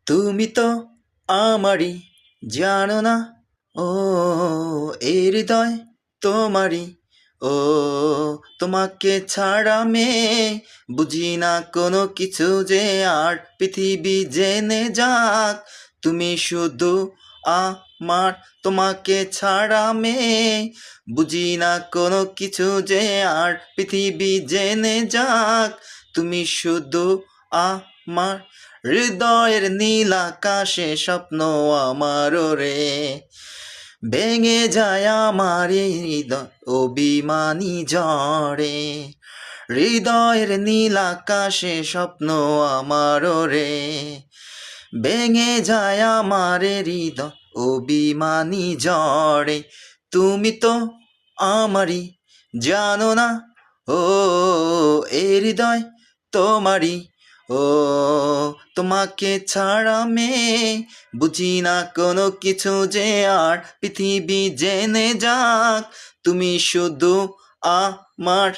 তুমি তো আমারই, জানো না? ও এই হৃদয় তোমারই। ও তোমাকে ছাড়া বুঝি না কোনো কিছু, যে আর পৃথিবী জেনে যাক তুমি শুধু আমার। তোমাকে ছাড়া বুঝি না কোনো কিছু, যে আর পৃথিবী জেনে যাক তুমি শুধু আমার। হৃদয়ের নীল আকাশে স্বপ্ন আমারও রে, ভেঙে যায় আমার এই হৃদয় অভিমানী ঝড়ে। হৃদয়ের নীল আকাশে স্বপ্ন আমারও রে, ভেঙে যায় আমার এই হৃদয় অভিমানী ঝড়ে। তুমি তো আমারই, জানো না? ও এই হৃদয় তোমারই। ও তোমাকে ছাড়া বুঝি না কোনো কিছু, যে আর পৃথিবী জেনে যাক তুমি শুধু আমার।